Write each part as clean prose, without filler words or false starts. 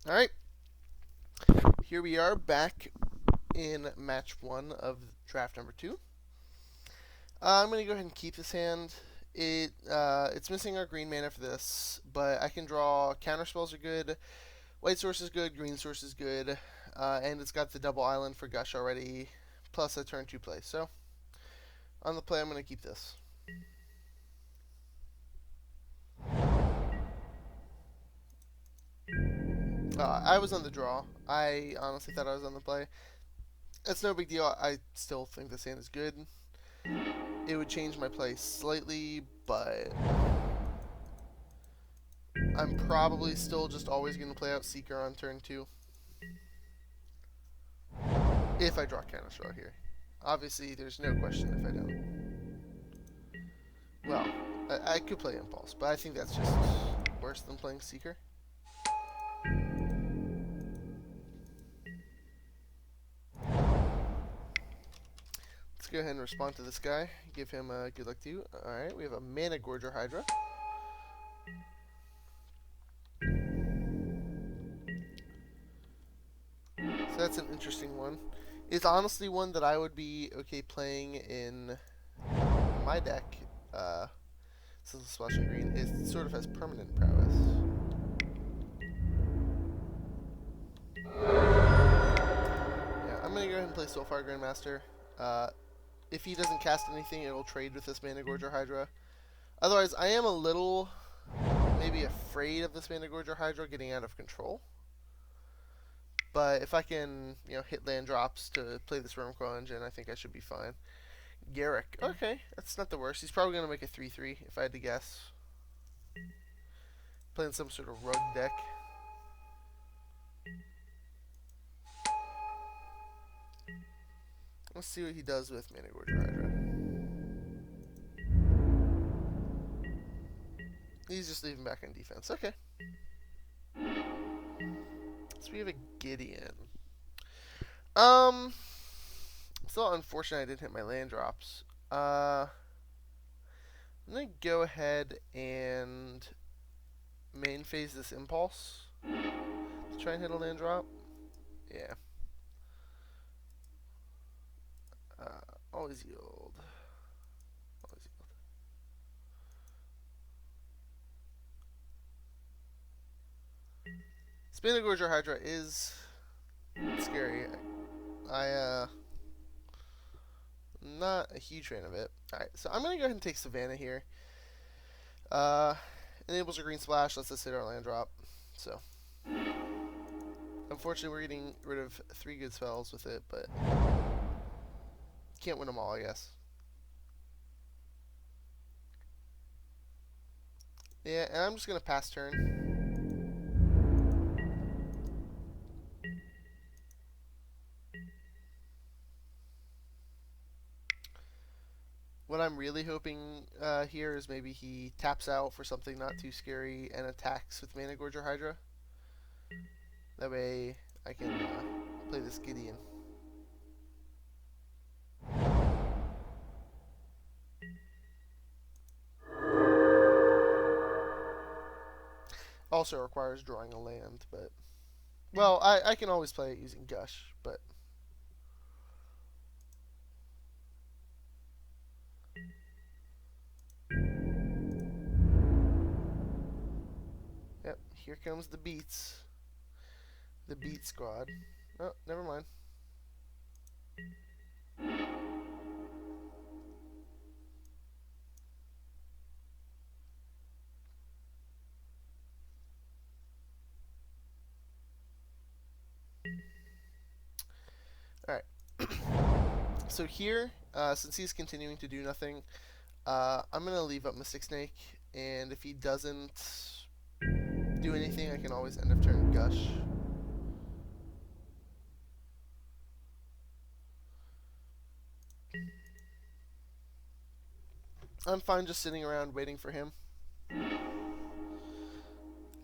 Alright, here we are back in match 1 of draft number 2. I'm going to go ahead and keep this hand. It's missing our green mana for this, but I can draw counter spells are good, white source is good, green source is good, and it's got the double island for Gush already, plus a turn 2 play. So, on the play, I'm going to keep this. I was on the draw. I honestly thought I was on the play. It's no big deal. I still think this hand is good. It would change my play slightly, but I'm probably still just always going to play out Seeker on turn 2. If I draw Counterspell here. Obviously, there's no question if I don't. Well, I could play Impulse, but I think that's just worse than playing Seeker. Let's go ahead and respond to this guy. Give him a good luck too. Alright, we have a Mana-Gorger Hydra. So that's an interesting one. It's honestly one that I would be okay playing in my deck. Since the Splashing Green, it sort of has permanent prowess. Yeah, I'm gonna go ahead and play Soulfire Grandmaster. If he doesn't cast anything, it'll trade with this Mana-Gorger Hydra. Otherwise, I am a little maybe afraid of this Mana-Gorger Hydra getting out of control. But if I can, hit land drops to play this Wurmcoil Engine, I think I should be fine. Garruk. Okay, that's not the worst. He's probably going to make a 3-3, if I had to guess. Playing some sort of rogue deck. Let's see what he does with Mana-Gorger Hydra. He's just leaving back on defense. Okay. So we have a Gideon. Still unfortunate I didn't hit my land drops. I'm gonna go ahead and main phase this Impulse to try and hit a land drop. Yeah. Always yield. Always yield. Mana-Gorger Hydra is scary. I'm not a huge fan of it. Alright, so I'm gonna go ahead and take Savannah here. Enables a green splash, lets us hit our land drop. So unfortunately we're getting rid of 3 good spells with it, but can't win them all, I guess. Yeah, and I'm just gonna pass turn. What I'm really hoping here is maybe he taps out for something not too scary and attacks with Mana-Gorger Hydra. That way I can play this Gideon. Also requires drawing a land, but... Well, I can always play it using Gush, but... Yep, here comes the beats. The beat squad. Oh, never mind. Alright. So here, since he's continuing to do nothing, I'm going to leave up Mystic Snake, and if he doesn't do anything, I can always end of turn Gush. I'm fine just sitting around waiting for him,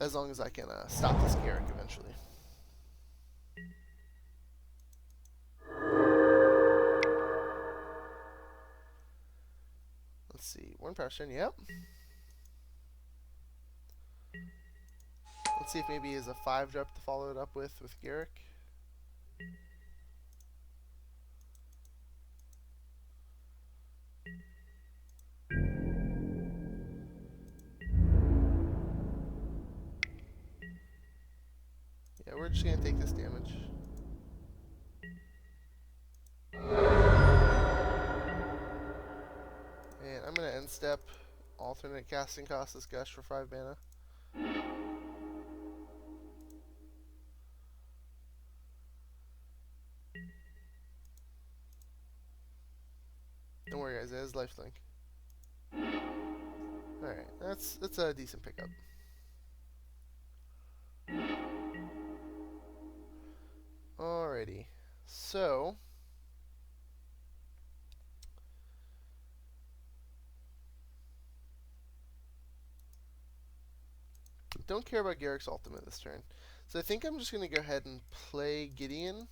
as long as I can stop this Garruk eventually. Let's see, Worn Power Stone, yep. Let's see if maybe he has a 5-drop to follow it up with Garrick. Yeah, we're just gonna take this damage. And I'm gonna end step, alternate casting cost this Gush for 5 mana. Don't worry guys, it has lifelink. Alright, that's a decent pickup. Alrighty. So don't care about Garrick's ultimate this turn. So I think I'm just gonna go ahead and play Gideon.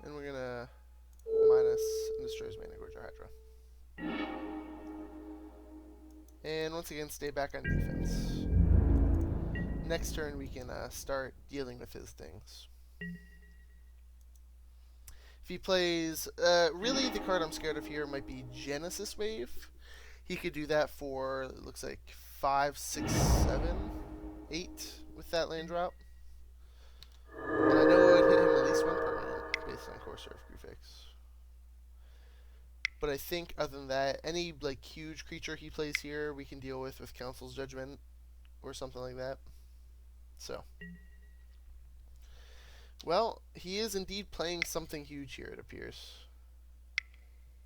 And we're gonna minus Destroyer's Managorger Hydra. And once again, stay back on defense. Next turn, we can start dealing with his things. If he plays, really the card I'm scared of here might be Genesis Wave. He could do that for, it looks like 5, 6, 7, 8 with that land drop. And I know it would hit him at least one permanent based on Corsair of Grufix. But I think other than that, any like huge creature he plays here, we can deal with Council's Judgment or something like that. So, well, he is indeed playing something huge here, it appears.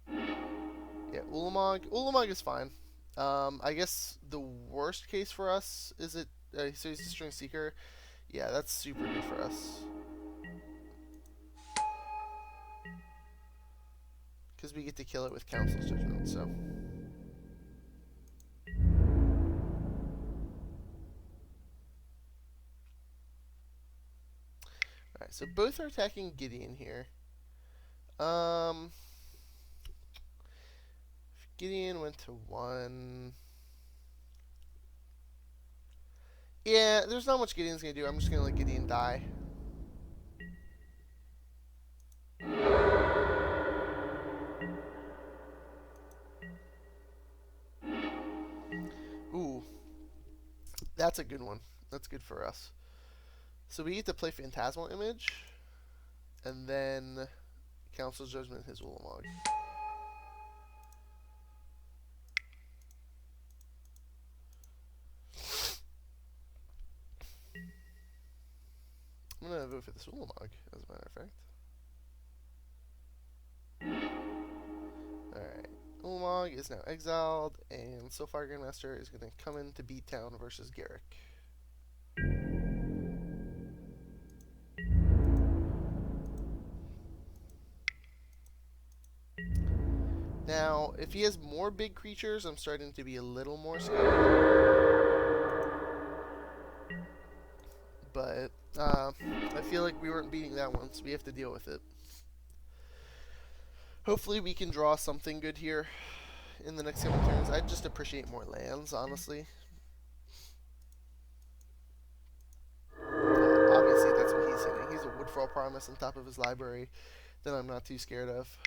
Yeah, Ulamog. Ulamog is fine. I guess the worst case for us is it. So he's a String Seeker. Yeah, that's super good for us. Because we get to kill it with Council's Judgment, so. Alright, so both are attacking Gideon here. If Gideon went to 1. Yeah, there's not much Gideon's gonna do. I'm just gonna let Gideon die. Ooh. That's a good one. That's good for us. So we get to play Phantasmal Image, and then Council's Judgment his Ulamog. I'm gonna vote for this Ulamog, as a matter of fact. Alright. Ulamog is now exiled, and Sylphire Grandmaster is gonna come into Beattown versus Garrick. Now, if he has more big creatures, I'm starting to be a little more scared. But, I feel like we weren't beating that one, so we have to deal with it. Hopefully we can draw something good here in the next couple turns. I'd just appreciate more lands, honestly. Obviously, that's what he's hitting. He's a Woodfall Promise on top of his library that I'm not too scared of.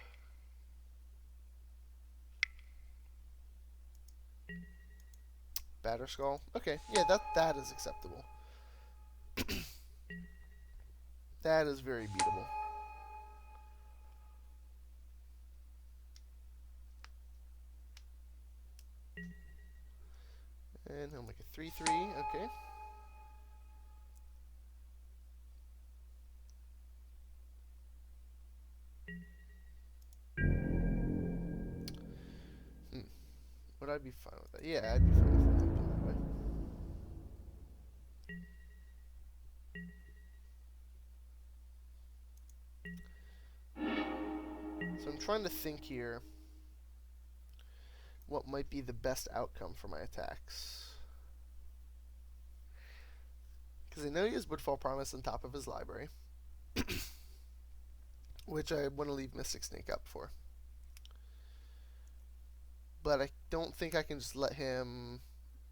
Batterskull. Okay, yeah, that is acceptable. That is very beatable. And he'll make a 3/3. Okay. Would I be fine with that? Yeah, I'd be fine with that. So I'm trying to think here what might be the best outcome for my attacks. Because I know he has Woodfall Promise on top of his library, which I want to leave Mystic Snake up for. But I don't think I can just let him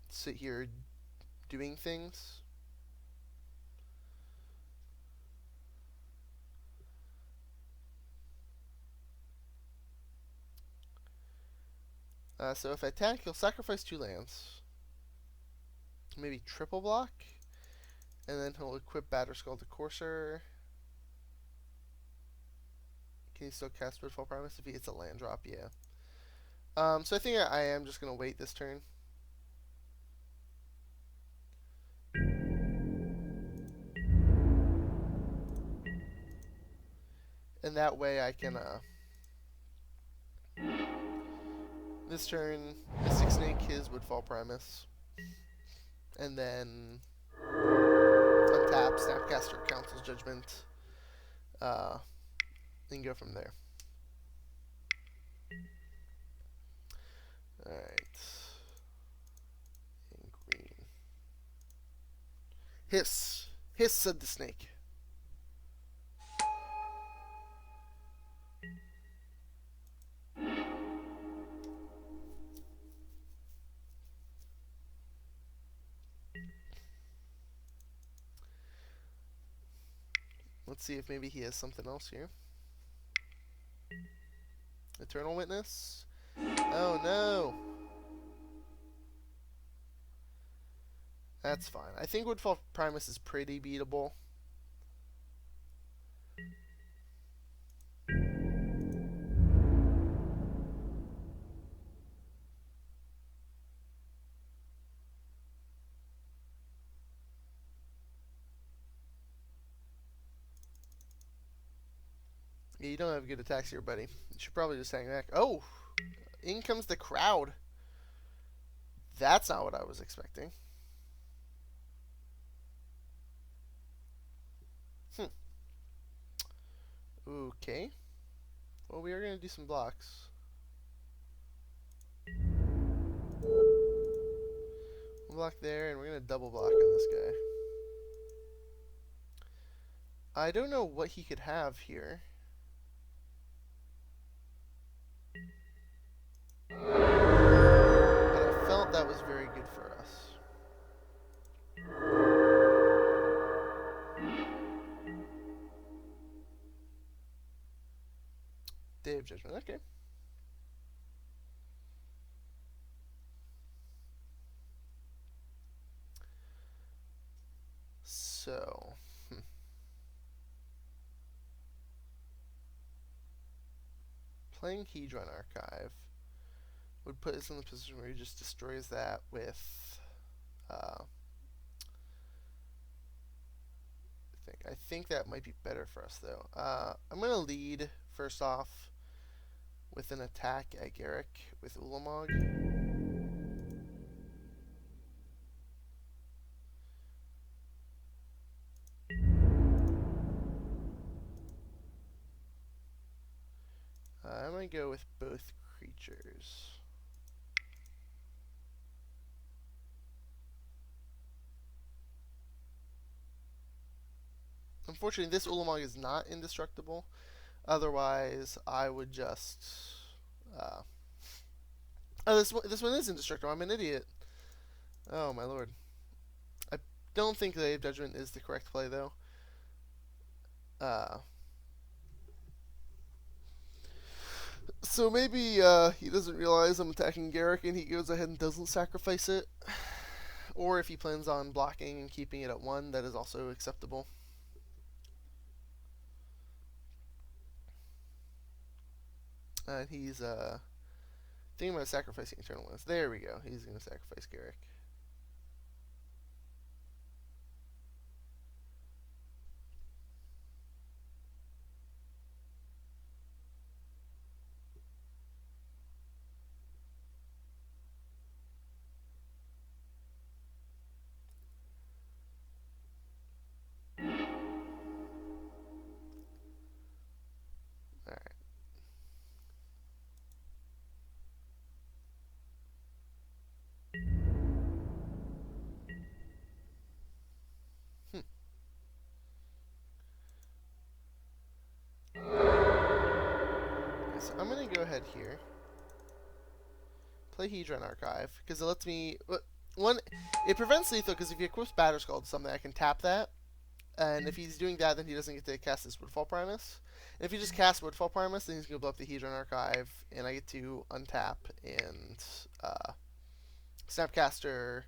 sit here doing things. So if I attack, he'll sacrifice 2 lands. Maybe triple block. And then he'll equip Batterskull to Courser. Can he still cast Woodfall Promise if he hits a land drop? Yeah. So I think I am just going to wait this turn. And that way I can, this turn, Mystic Snake his Woodfall Primus. And then untap, Snapcaster Council's Judgment. And go from there. Alright. And green. Hiss! Hiss, said the snake. Let's see if maybe he has something else here. Eternal Witness? Oh no! That's fine. I think Woodfall Primus is pretty beatable. Yeah, you don't have good attacks here, buddy. You should probably just hang back. Oh! In comes the crowd. That's not what I was expecting. Okay. Well, we are going to do some blocks. One block there, and we're going to double block on this guy. I don't know what he could have here. But I felt that was very good for us. Day of Judgment, okay. So, playing Hedron Archive would put us in the position where he just destroys that with, I think that might be better for us, though. I'm going to lead, first off, with an attack at Garruk with Ulamog. I'm going to go with both creatures. Unfortunately, this Ulamog is not indestructible. Otherwise, I would just... oh, this one is indestructible. I'm an idiot. Oh, my lord. I don't think Day of Judgment is the correct play, though. So maybe he doesn't realize I'm attacking Garruk and he goes ahead and doesn't sacrifice it. Or if he plans on blocking and keeping it at 1, that is also acceptable. And he's thinking about sacrificing Eternal Witness. There we go. He's going to sacrifice Garruk. ahead here. Play Hedron Archive, because it lets me... One, it prevents lethal, because if he equips Batterskull to something, I can tap that. And if he's doing that, then he doesn't get to cast this Woodfall Primus. And if he just casts Woodfall Primus, then he's going to blow up the Hedron Archive, and I get to untap and Snapcaster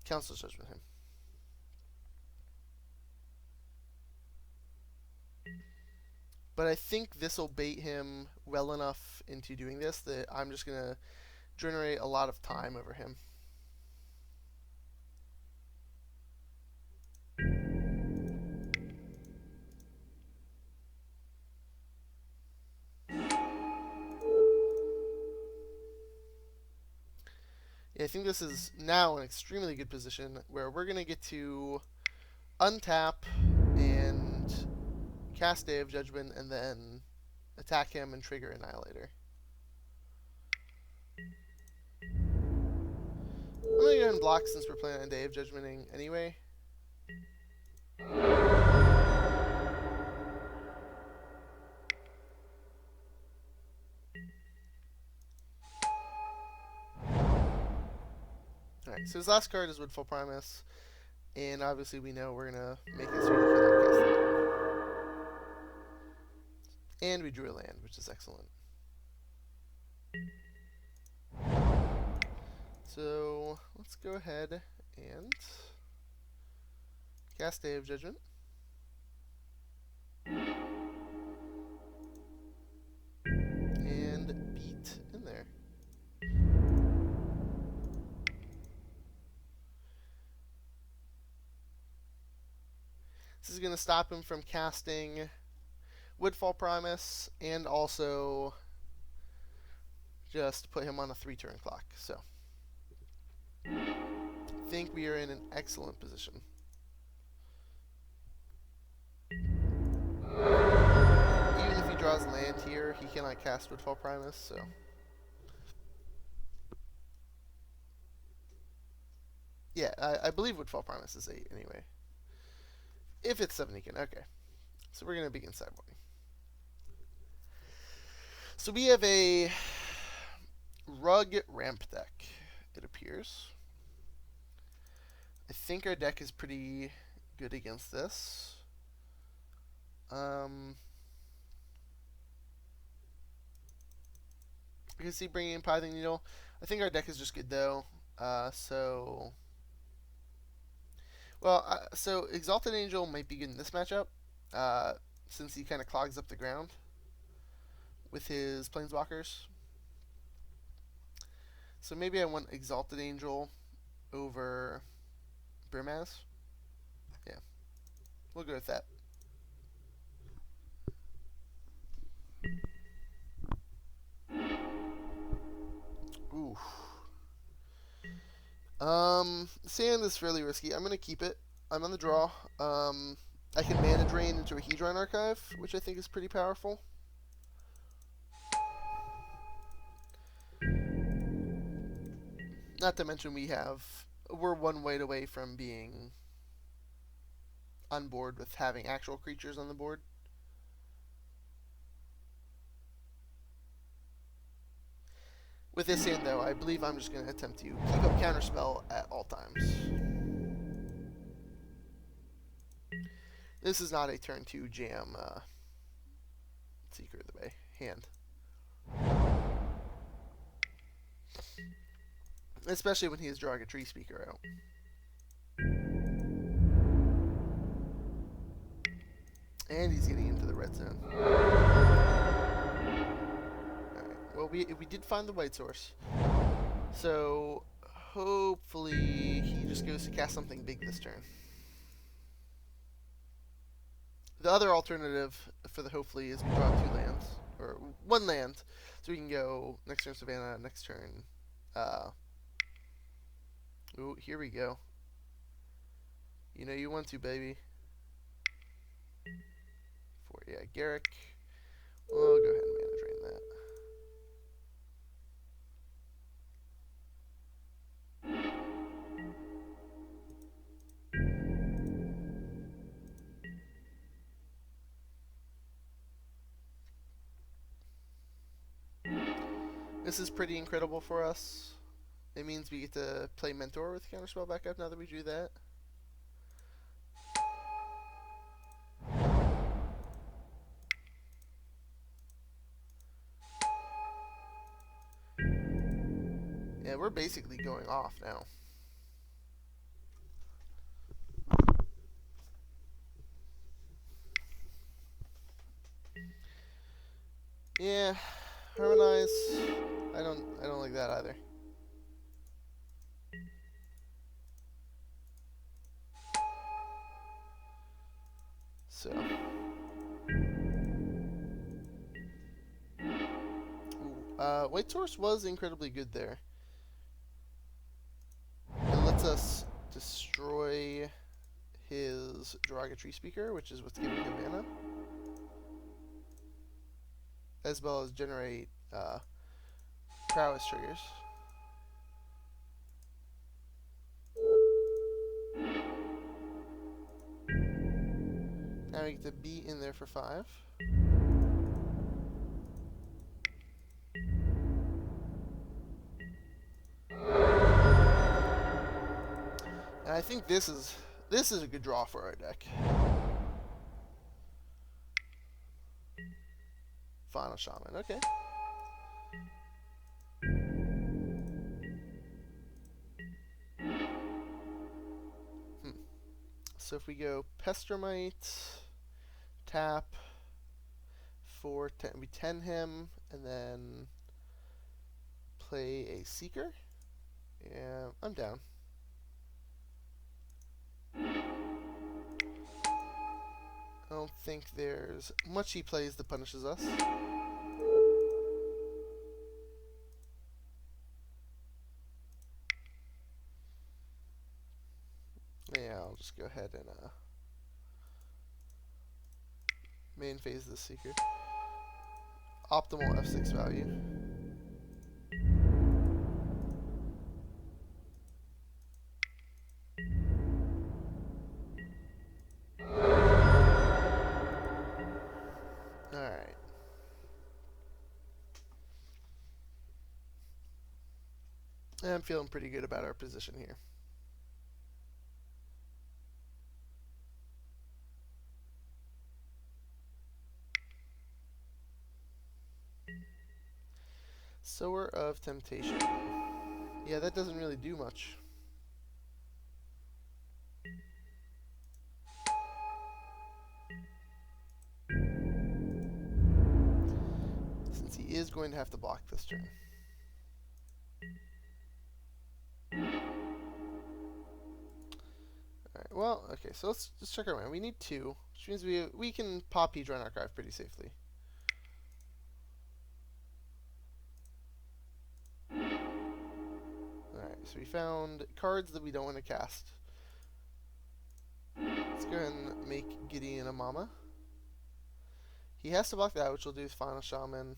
Council's Judgment him. But I think this will bait him well enough into doing this that I'm just going to generate a lot of time over him. Yeah, I think this is now an extremely good position where we're going to get to untap and cast Day of Judgment and then attack him and trigger Annihilator. I'm going to go ahead and block since we're playing on Day of Judgmenting anyway. Alright, so his last card is Woodfall Primus, and obviously we know we're going to make it so we cannot cast it. And we drew a land, which is excellent. So let's go ahead and cast Day of Judgment. And beat in there. This is going to stop him from casting Woodfall Primus and also just put him on a 3-turn clock. So I think we are in an excellent position. Even if he draws land here, he cannot cast Woodfall Primus, so... Yeah, I believe Woodfall Primus is 8 anyway. If it's 7, he can. Okay. So we're going to begin sideboarding. So we have a Rug ramp deck, it appears. I think our deck is pretty good against this. I can see bringing in Pithing Needle. I think our deck is just good though. So Exalted Angel might be good in this matchup, since he kind of clogs up the ground with his Planeswalkers. So maybe I want Exalted Angel over Brimaz. Yeah, we'll go with that. Ooh. Sand is fairly risky. I'm going to keep it. I'm on the draw. I can mana drain into a Hedron Archive, which I think is pretty powerful. Not to mention we're one white away from being on board with having actual creatures on the board. With this hand, though, I believe I'm just going to attempt to keep up Counterspell at all times. This is not a turn 2 jam Seeker of the Bay hand. Especially when he is drawing a Tree Speaker out. And he's getting into the red zone. Alright, well, we did find the white source. So, hopefully he just goes to cast something big this turn. The other alternative for the hopefully is we draw 2 lands. Or 1 land. So we can go next turn Savannah, next turn... Ooh, here we go. You know you want to, baby. Yeah, Garruk. We'll go ahead and mana drain that. This is pretty incredible for us. It means we get to play Mentor with Counterspell back up now that we do that. Yeah, we're basically going off now. Yeah, Harmonize. I don't like that either. So. White Source was incredibly good there. It lets us destroy his Derogatory Speaker, which is what's giving him mana, as well as generate prowess triggers. Now we get to be in there for 5. And I think this is a good draw for our deck. Final Shaman, okay. So if we go Pestermite, tap for 10, we 10 him, and then play a Seeker. Yeah, I'm down. I don't think there's much he plays that punishes us. Yeah, I'll just go ahead and main phase the Seeker. Optimal F6 value. Alright. I'm feeling pretty good about our position here. Sower of Temptation. Yeah, that doesn't really do much. Since he is going to have to block this turn. Alright, well, okay, so let's just check our mana. We need 2, which means we can pop Hedron Archive pretty safely. Alright, so we found cards that we don't want to cast. Let's go ahead and make Gideon a Mama. He has to block that, which will do his Final Shaman.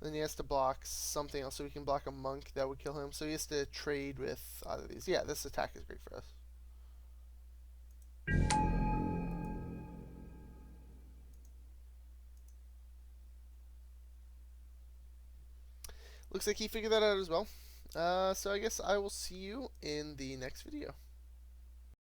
Then he has to block something else, so we can block a Monk that would kill him. So he has to trade with either of these. Yeah, this attack is great for us. Looks like he figured that out as well. So I guess I will see you in the next video.